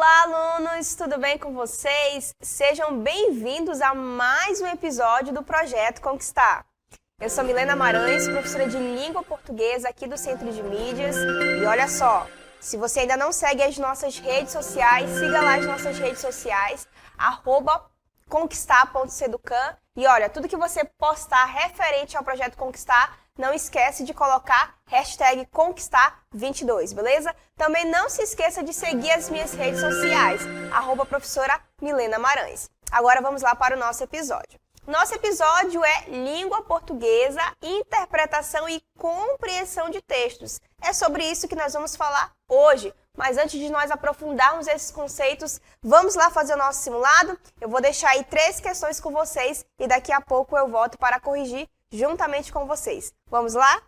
Olá, alunos! Tudo bem com vocês? Sejam bem-vindos a mais um episódio do Projeto Conquistar. Eu sou Milena Marães, professora de Língua Portuguesa aqui do Centro de Mídias. E olha só, se você ainda não segue as nossas redes sociais, siga lá as nossas redes sociais, @conquistar.seducan. E olha, tudo que você postar referente ao Projeto Conquistar, não esquece de colocar #Conquistar22, beleza? Também não se esqueça de seguir as minhas redes sociais, @professora Milena Marães. Agora vamos lá para o nosso episódio. Nosso episódio é Língua Portuguesa, Interpretação e Compreensão de Textos. É sobre isso que nós vamos falar hoje. Mas antes de nós aprofundarmos esses conceitos, vamos lá fazer o nosso simulado? Eu vou deixar aí 3 questões com vocês e daqui a pouco eu volto para corrigir juntamente com vocês. Vamos lá?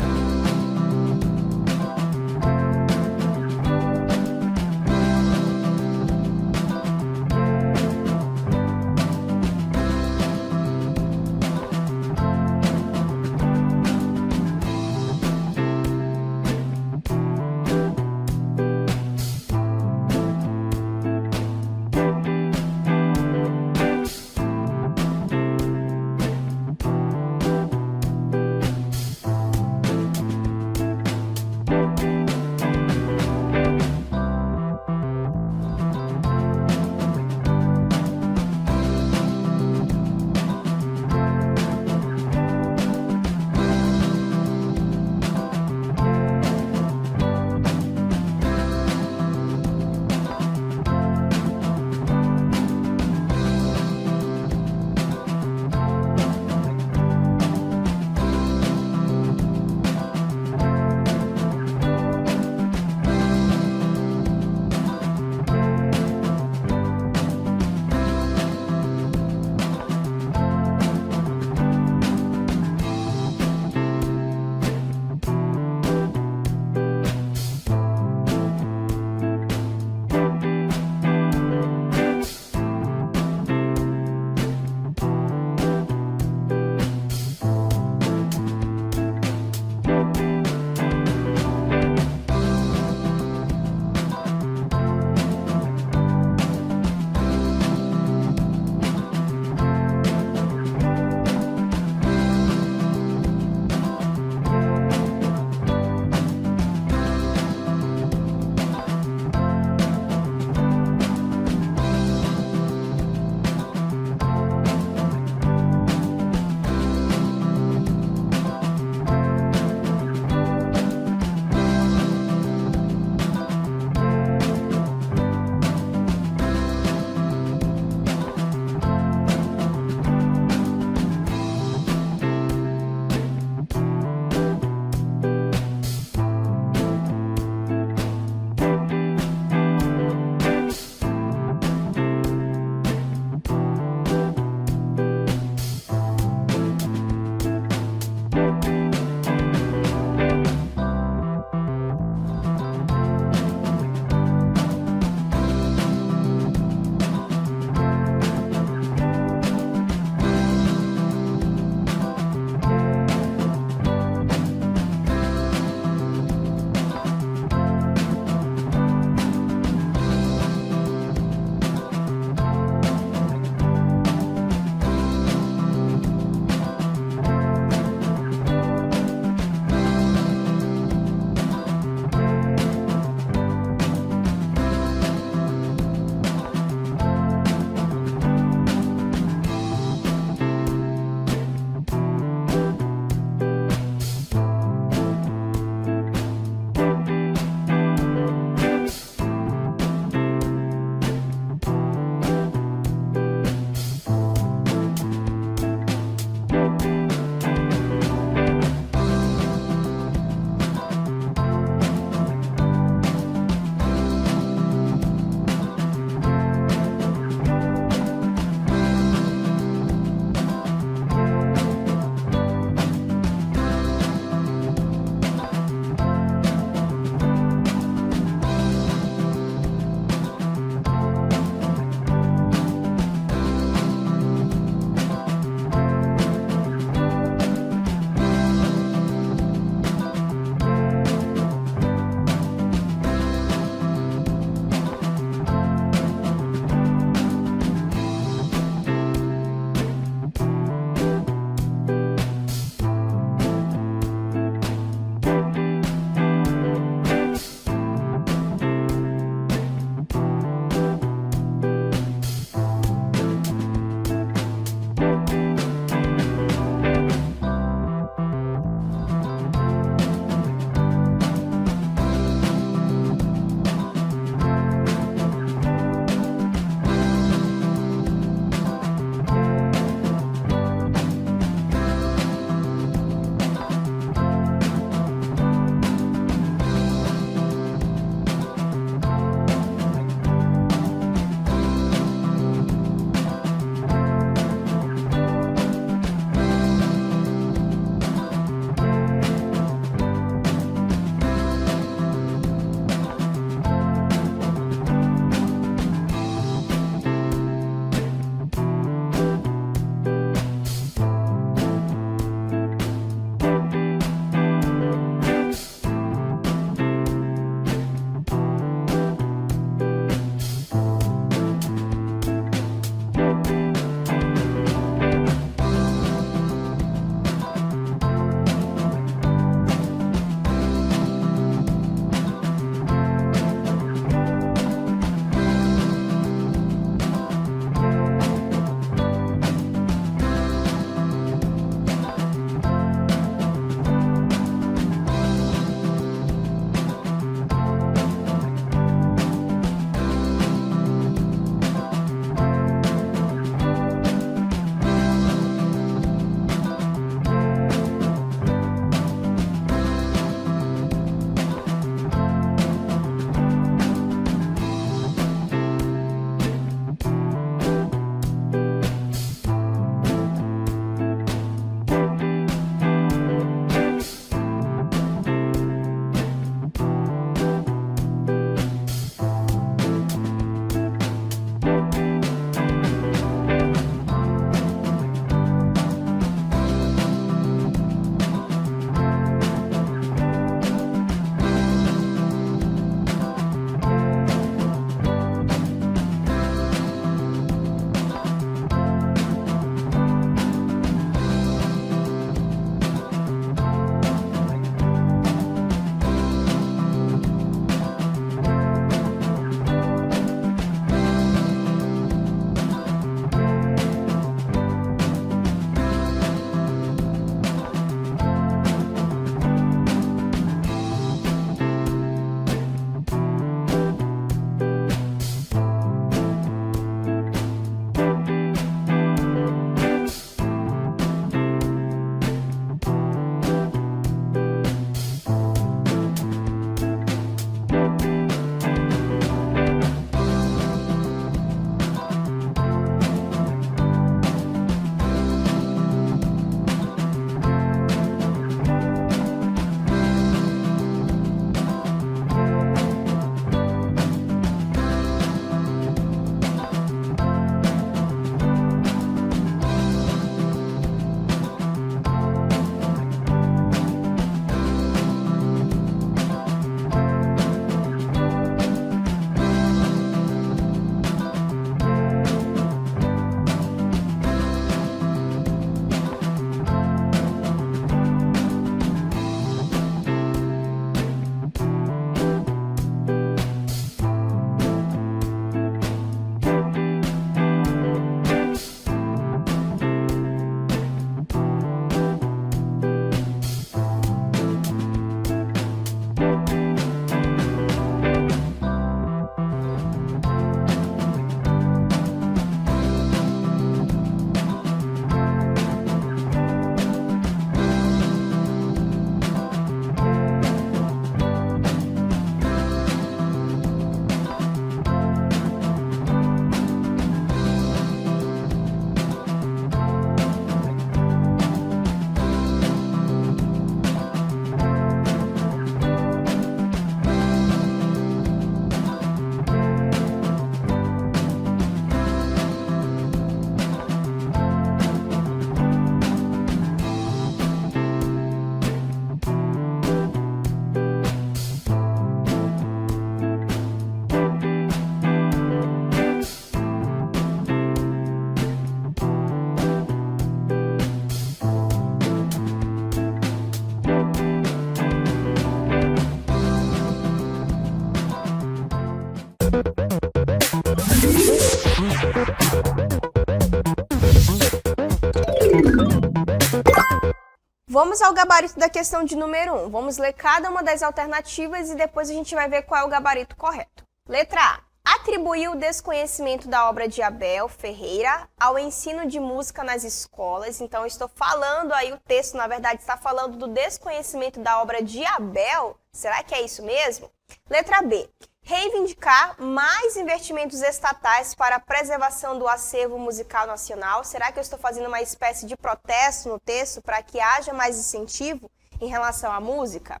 Vamos ao gabarito da questão de número 1. Vamos ler cada uma das alternativas e depois a gente vai ver qual é o gabarito correto. Letra A. Atribuiu o desconhecimento da obra de Abel Ferreira ao ensino de música nas escolas. Então, eu estou falando aí, o texto, na verdade, está falando do desconhecimento da obra de Abel. Será que é isso mesmo? Letra B. Reivindicar mais investimentos estatais para a preservação do acervo musical nacional. Será que eu estou fazendo uma espécie de protesto no texto para que haja mais incentivo em relação à música?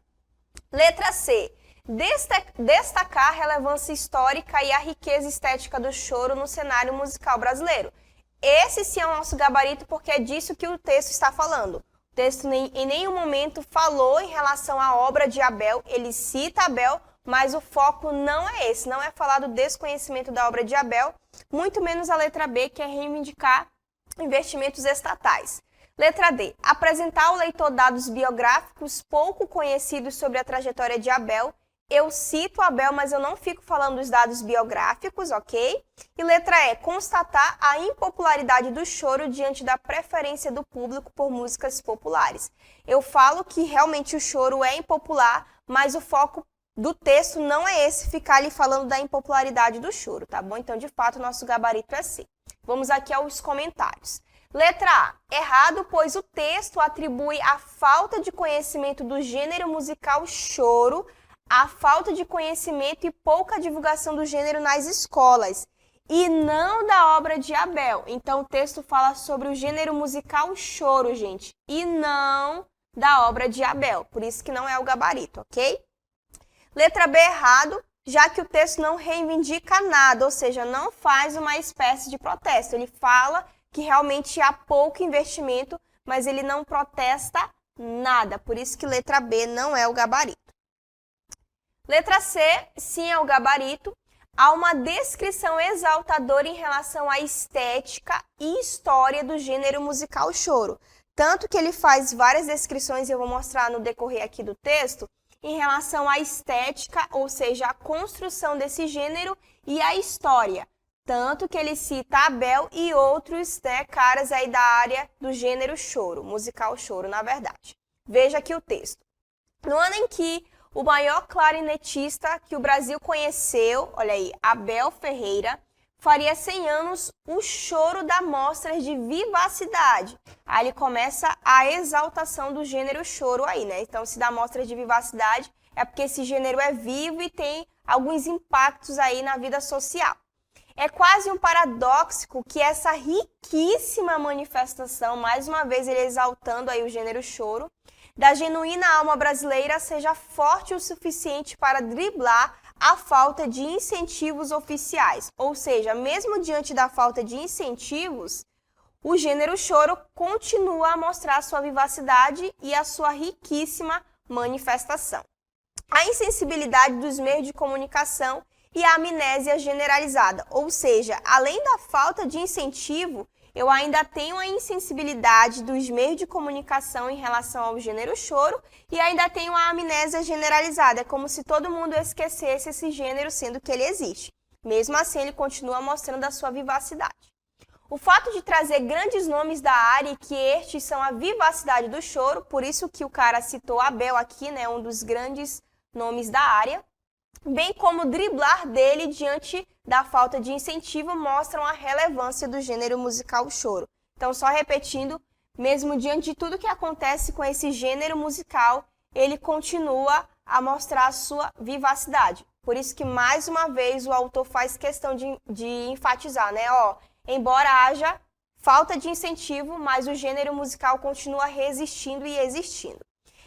Letra C. Destacar a relevância histórica e a riqueza estética do choro no cenário musical brasileiro. Esse sim é o nosso gabarito, porque é disso que o texto está falando. O texto em nenhum momento falou em relação à obra de Abel, ele cita Abel, mas o foco não é esse, não é falar do desconhecimento da obra de Abel, muito menos a letra B, que é reivindicar investimentos estatais. Letra D. Apresentar ao leitor dados biográficos pouco conhecidos sobre a trajetória de Abel. Eu cito Abel, mas eu não fico falando dos dados biográficos, ok? E letra E, constatar a impopularidade do choro diante da preferência do público por músicas populares. Eu falo que realmente o choro é impopular, mas o foco do texto não é esse, ficar ali falando da impopularidade do choro, tá bom? Então, de fato, o nosso gabarito é C. Vamos aqui aos comentários. Letra A, errado, pois o texto atribui a falta de conhecimento do gênero musical choro a falta de conhecimento e pouca divulgação do gênero nas escolas, e não da obra de Abel. Então, o texto fala sobre o gênero musical choro, gente, e não da obra de Abel. Por isso que não é o gabarito, ok? Letra B, errado, já que o texto não reivindica nada, ou seja, não faz uma espécie de protesto. Ele fala que realmente há pouco investimento, mas ele não protesta nada. Por isso que letra B não é o gabarito. Letra C, sim, é o gabarito. Há uma descrição exaltadora em relação à estética e história do gênero musical choro. Tanto que ele faz várias descrições, e eu vou mostrar no decorrer aqui do texto, em relação à estética, ou seja, a construção desse gênero e a história. Tanto que ele cita Abel e outros caras aí da área do gênero choro, musical choro, na verdade. Veja aqui o texto. No ano em que o maior clarinetista que o Brasil conheceu, olha aí, Abel Ferreira, faria 100 anos, o choro dá mostras de vivacidade. Aí ele começa a exaltação do gênero choro aí, né? Então, se dá mostras de vivacidade, é porque esse gênero é vivo e tem alguns impactos aí na vida social. É quase um paradoxo que essa riquíssima manifestação, mais uma vez ele exaltando aí o gênero choro, da genuína alma brasileira seja forte o suficiente para driblar a falta de incentivos oficiais. Ou seja, mesmo diante da falta de incentivos, o gênero choro continua a mostrar sua vivacidade e a sua riquíssima manifestação. A insensibilidade dos meios de comunicação e a amnésia generalizada, ou seja, além da falta de incentivo, eu ainda tenho a insensibilidade dos meios de comunicação em relação ao gênero choro e ainda tenho a amnésia generalizada. É como se todo mundo esquecesse esse gênero, sendo que ele existe. Mesmo assim, ele continua mostrando a sua vivacidade. O fato de trazer grandes nomes da área e que estes são a vivacidade do choro, por isso que o cara citou Abel aqui, né, um dos grandes nomes da área, bem como driblar dele diante da falta de incentivo, mostram a relevância do gênero musical choro. Então, só repetindo, mesmo diante de tudo que acontece com esse gênero musical, ele continua a mostrar a sua vivacidade. Por isso que, mais uma vez, o autor faz questão de enfatizar, né? Embora haja falta de incentivo, mas o gênero musical continua resistindo e existindo.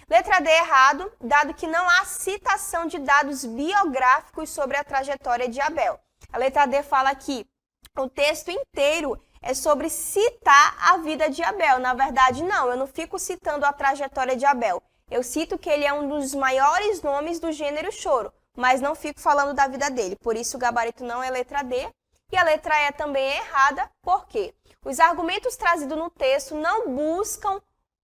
Letra D, errado, dado que não há citação de dados biográficos sobre a trajetória de Abel. A letra D fala que o texto inteiro é sobre citar a vida de Abel. Na verdade, não, eu não fico citando a trajetória de Abel. Eu cito que ele é um dos maiores nomes do gênero choro, mas não fico falando da vida dele. Por isso, o gabarito não é letra D. E a letra E também é errada, porque os argumentos trazidos no texto não buscam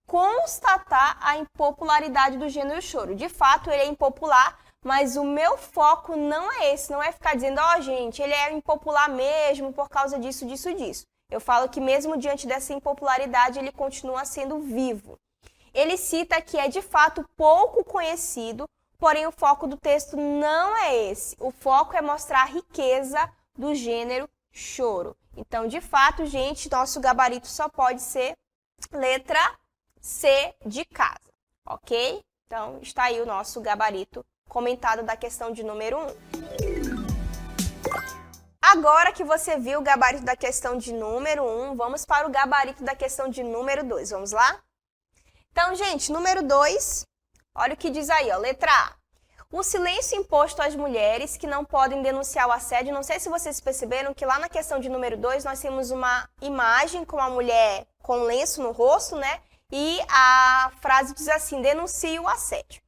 constatar a impopularidade do gênero choro. De fato, ele é impopular, mas o meu foco não é esse, não é ficar dizendo, gente, ele é impopular mesmo por causa disso, disso, disso. Eu falo que mesmo diante dessa impopularidade, ele continua sendo vivo. ele cita que é de fato pouco conhecido, porém o foco do texto não é esse. O foco é mostrar a riqueza do gênero choro. Então, de fato, gente, nosso gabarito só pode ser letra C de casa, ok? Então, está aí o nosso gabarito comentado da questão de número 1. Agora que você viu o gabarito da questão de número 1, vamos para o gabarito da questão de número 2. Vamos lá? Então, gente, número 2, olha o que diz aí, ó, letra A. O silêncio imposto às mulheres que não podem denunciar o assédio. Não sei se vocês perceberam que lá na questão de número 2 nós temos uma imagem com a mulher com lenço no rosto, né? E a frase diz assim, denuncie o assédio.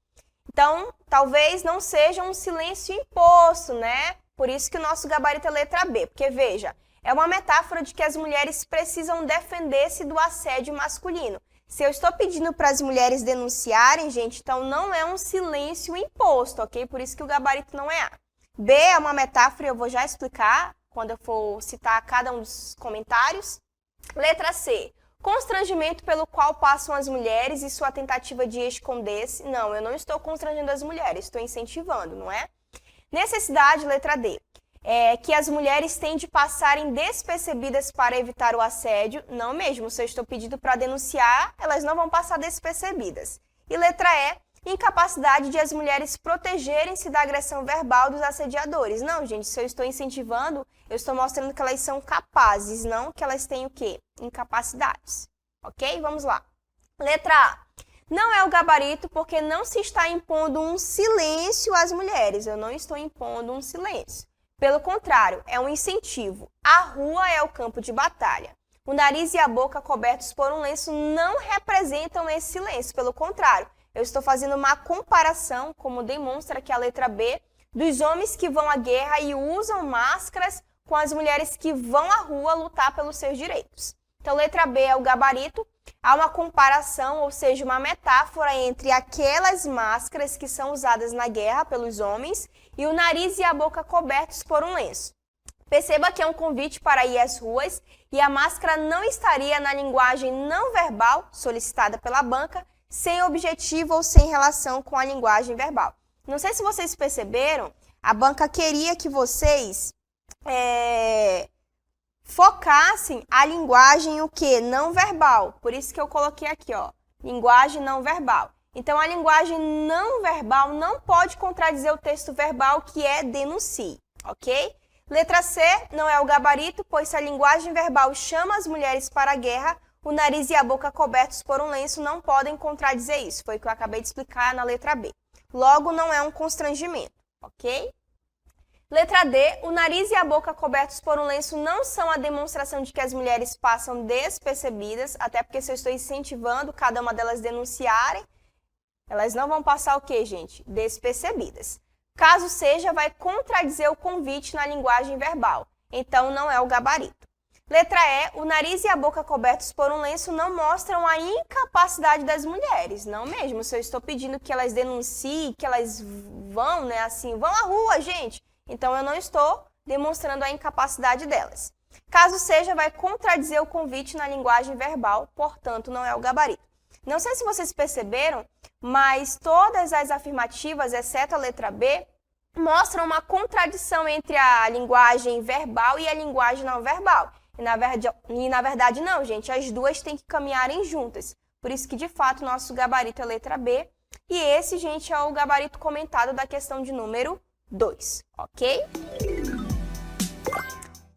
Então, talvez não seja um silêncio imposto, né? Por isso que o nosso gabarito é letra B, porque veja, é uma metáfora de que as mulheres precisam defender-se do assédio masculino. Se eu estou pedindo para as mulheres denunciarem, gente, então não é um silêncio imposto, ok? Por isso que o gabarito não é A. B é uma metáfora, eu vou já explicar quando eu for citar cada um dos comentários. Letra C. Constrangimento pelo qual passam as mulheres e sua tentativa de esconder-se. Não, eu não estou constrangendo as mulheres, estou incentivando, não é? Necessidade, letra D. Que as mulheres têm de passarem despercebidas para evitar o assédio. Não mesmo, se eu estou pedindo para denunciar, elas não vão passar despercebidas. E letra E, incapacidade de as mulheres protegerem-se da agressão verbal dos assediadores. Não, gente, se eu estou incentivando, eu estou mostrando que elas são capazes, não que elas têm o quê? Incapacidades. Ok? Vamos lá. Letra A. Não é o gabarito porque não se está impondo um silêncio às mulheres. Eu não estou impondo um silêncio. Pelo contrário, é um incentivo. A rua é o campo de batalha. O nariz e a boca cobertos por um lenço não representam esse silêncio. Pelo contrário, eu estou fazendo uma comparação, como demonstra aqui a letra B, dos homens que vão à guerra e usam máscaras com as mulheres que vão à rua lutar pelos seus direitos. Então, letra B é o gabarito. Há uma comparação, ou seja, uma metáfora entre aquelas máscaras que são usadas na guerra pelos homens e o nariz e a boca cobertos por um lenço. Perceba que é um convite para ir às ruas e a máscara não estaria na linguagem não verbal solicitada pela banca, sem objetivo ou sem relação com a linguagem verbal. Não sei se vocês perceberam, a banca queria que vocês focassem a linguagem o quê? Não verbal. Por isso que eu coloquei aqui, ó, linguagem não verbal. Então, a linguagem não verbal não pode contradizer o texto verbal, que é denuncie, ok? Letra C não é o gabarito, pois se a linguagem verbal chama as mulheres para a guerra, o nariz e a boca cobertos por um lenço não podem contradizer isso. Foi o que eu acabei de explicar na letra B. Logo, não é um constrangimento, ok? Letra D, o nariz e a boca cobertos por um lenço não são a demonstração de que as mulheres passam despercebidas, até porque se eu estou incentivando cada uma delas denunciarem, elas não vão passar o quê, gente? Despercebidas. Caso seja, vai contradizer o convite na linguagem verbal. Então, não é o gabarito. Letra E, o nariz e a boca cobertos por um lenço não mostram a incapacidade das mulheres. Não mesmo, se eu estou pedindo que elas denunciem, que elas vão, né, assim, vão à rua, gente. Então, eu não estou demonstrando a incapacidade delas. Caso seja, vai contradizer o convite na linguagem verbal, portanto, não é o gabarito. Não sei se vocês perceberam, mas todas as afirmativas, exceto a letra B, mostram uma contradição entre a linguagem verbal e a linguagem não verbal. E na verdade não, gente, as duas têm que caminharem juntas. Por isso que, de fato, nosso gabarito é letra B. E esse, gente, é o gabarito comentado da questão de número 2, ok?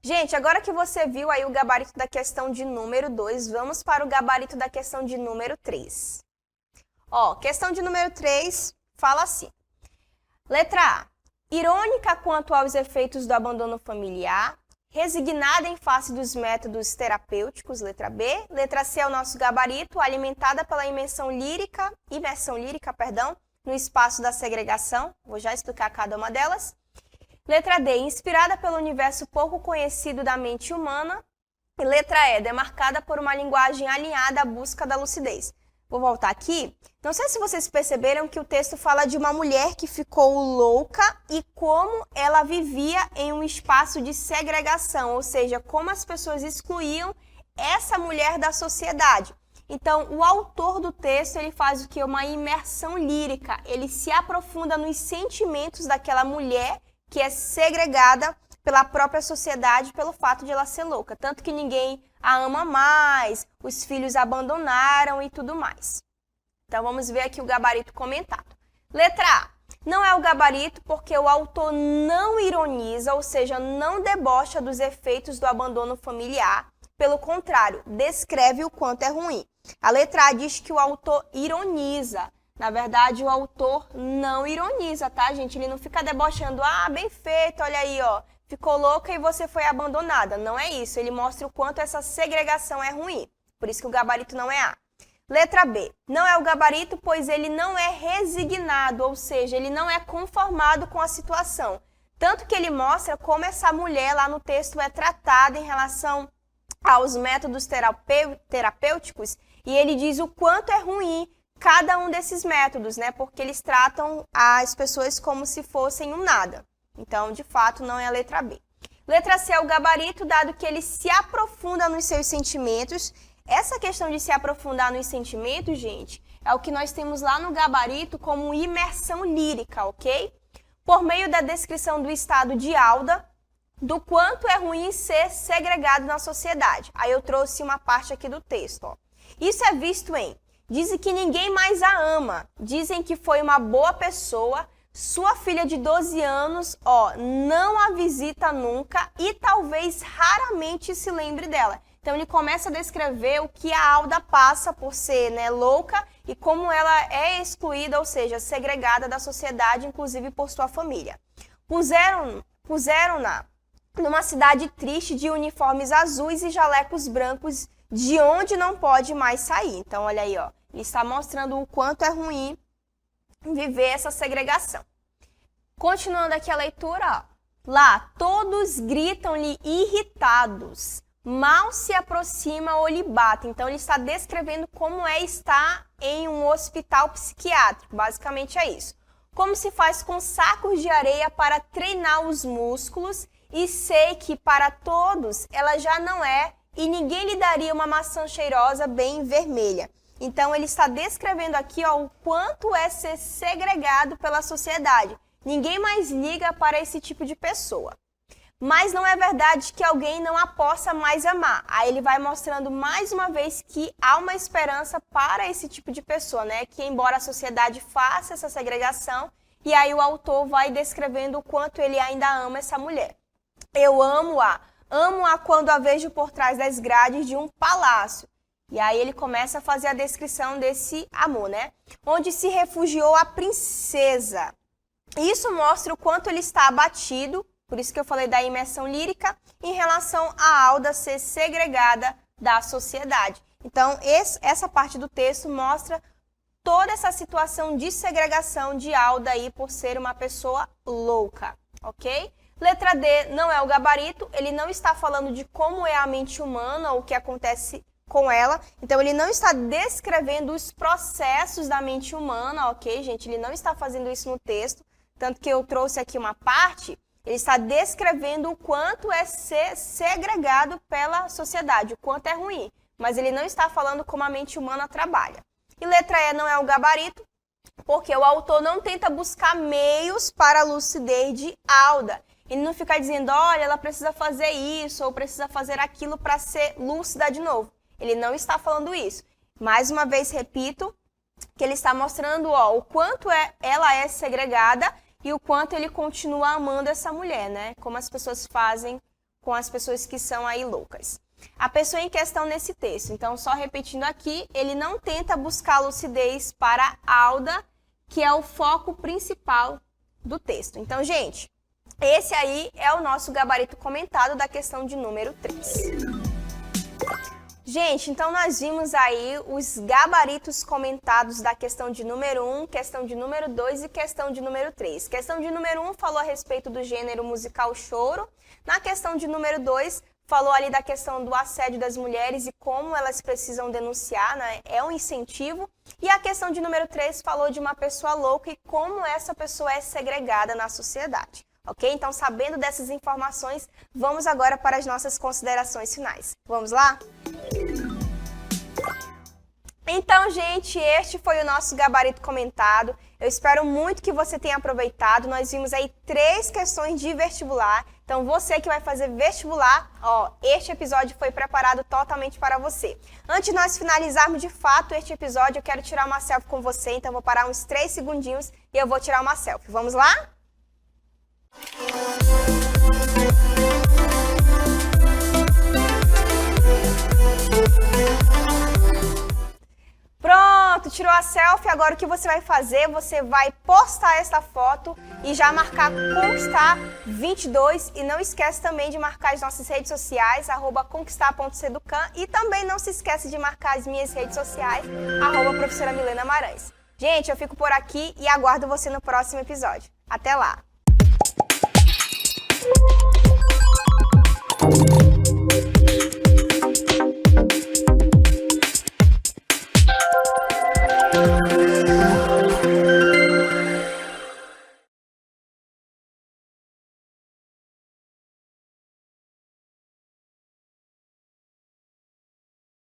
Gente, agora que você viu aí o gabarito da questão de número 2, vamos para o gabarito da questão de número 3. Ó, questão de número 3 fala assim. Letra A. Irônica quanto aos efeitos do abandono familiar, resignada em face dos métodos terapêuticos, letra B. Letra C é o nosso gabarito, alimentada pela imersão lírica, no espaço da segregação. Vou já explicar cada uma delas. Letra D, inspirada pelo universo pouco conhecido da mente humana. E letra E, demarcada por uma linguagem alinhada à busca da lucidez. Vou voltar aqui. Não sei se vocês perceberam que o texto fala de uma mulher que ficou louca e como ela vivia em um espaço de segregação, ou seja, como as pessoas excluíam essa mulher da sociedade. Então, o autor do texto, ele faz o quê? Uma imersão lírica. Ele se aprofunda nos sentimentos daquela mulher que é segregada pela própria sociedade pelo fato de ela ser louca. Tanto que ninguém a ama mais, os filhos abandonaram e tudo mais. Então, vamos ver aqui o gabarito comentado. Letra A. Não é o gabarito porque o autor não ironiza, ou seja, não debocha dos efeitos do abandono familiar. Pelo contrário, descreve o quanto é ruim. A letra A diz que o autor ironiza. Na verdade, o autor não ironiza, tá, gente? Ele não fica debochando, bem feito, olha aí, ó, ficou louca e você foi abandonada. Não é isso, ele mostra o quanto essa segregação é ruim. Por isso que o gabarito não é A. Letra B. Não é o gabarito, pois ele não é resignado, ou seja, ele não é conformado com a situação. Tanto que ele mostra como essa mulher lá no texto é tratada em relação aos métodos terapêuticos, e ele diz o quanto é ruim cada um desses métodos, né? Porque eles tratam as pessoas como se fossem um nada. Então, de fato, não é a letra B. Letra C é o gabarito, dado que ele se aprofunda nos seus sentimentos. Essa questão de se aprofundar nos sentimentos, gente, é o que nós temos lá no gabarito como imersão lírica, ok? Por meio da descrição do estado de Alda, do quanto é ruim ser segregado na sociedade. Aí eu trouxe uma parte aqui do texto, ó. Isso é visto em: dizem que ninguém mais a ama, dizem que foi uma boa pessoa, sua filha de 12 anos, ó, não a visita nunca e talvez raramente se lembre dela. Então ele começa a descrever o que a Alda passa por ser, né, louca e como ela é excluída, ou seja, segregada da sociedade, inclusive por sua família. Puseram-na numa cidade triste de uniformes azuis e jalecos brancos, de onde não pode mais sair. Então, olha aí, ó, ele está mostrando o quanto é ruim viver essa segregação. Continuando aqui a leitura, ó. Lá, todos gritam-lhe irritados, mal se aproxima ou lhe bate. Então, ele está descrevendo como é estar em um hospital psiquiátrico, basicamente é isso. Como se faz com sacos de areia para treinar os músculos, e sei que para todos ela já não é, e ninguém lhe daria uma maçã cheirosa bem vermelha. Então, ele está descrevendo aqui, ó, o quanto é ser segregado pela sociedade. Ninguém mais liga para esse tipo de pessoa. Mas não é verdade que alguém não a possa mais amar. Aí ele vai mostrando mais uma vez que há uma esperança para esse tipo de pessoa, né? Que embora a sociedade faça essa segregação, e aí o autor vai descrevendo o quanto ele ainda ama essa mulher. Eu amo-a quando a vejo por trás das grades de um palácio. E aí ele começa a fazer a descrição desse amor, né? Onde se refugiou a princesa. Isso mostra o quanto ele está abatido, por isso que eu falei da imersão lírica, em relação a Alda ser segregada da sociedade. Então, essa parte do texto mostra toda essa situação de segregação de Alda aí por ser uma pessoa louca, ok? Letra D não é o gabarito, ele não está falando de como é a mente humana ou o que acontece com ela. Então, ele não está descrevendo os processos da mente humana, ok, gente? Ele não está fazendo isso no texto, tanto que eu trouxe aqui uma parte, ele está descrevendo o quanto é ser segregado pela sociedade, o quanto é ruim. Mas ele não está falando como a mente humana trabalha. E letra E não é o gabarito, porque o autor não tenta buscar meios para a lucidez de Alda. Ele não fica dizendo, olha, ela precisa fazer isso ou precisa fazer aquilo para ser lúcida de novo. Ele não está falando isso. Mais uma vez, repito, que ele está mostrando o quanto ela é segregada e o quanto ele continua amando essa mulher, né? Como as pessoas fazem com as pessoas que são aí loucas. A pessoa em questão nesse texto. Então, só repetindo aqui, ele não tenta buscar lucidez para Alda, que é o foco principal do texto. Então, gente, esse aí é o nosso gabarito comentado da questão de número 3. Gente, então nós vimos aí os gabaritos comentados da questão de número 1, questão de número 2 e questão de número 3. Questão de número 1 falou a respeito do gênero musical choro. Na questão de número 2, falou ali da questão do assédio das mulheres e como elas precisam denunciar, né? É um incentivo. E a questão de número 3 falou de uma pessoa louca e como essa pessoa é segregada na sociedade. Ok? Então, sabendo dessas informações, vamos agora para as nossas considerações finais. Vamos lá? Então, gente, este foi o nosso gabarito comentado. Eu espero muito que você tenha aproveitado. Nós vimos aí 3 questões de vestibular. Então, você que vai fazer vestibular, ó, este episódio foi preparado totalmente para você. Antes de nós finalizarmos de fato este episódio, eu quero tirar uma selfie com você. Então, vou parar uns 3 segundinhos e eu vou tirar uma selfie. Vamos lá? Pronto, tirou a selfie, agora o que você vai fazer? Você vai postar essa foto e já marcar Conquistar22 e não esquece também de marcar as nossas redes sociais, @conquistar.seducan e também não se esquece de marcar as minhas redes sociais, @professora Milena Maranhos. Gente, eu fico por aqui e aguardo você no próximo episódio. Até lá!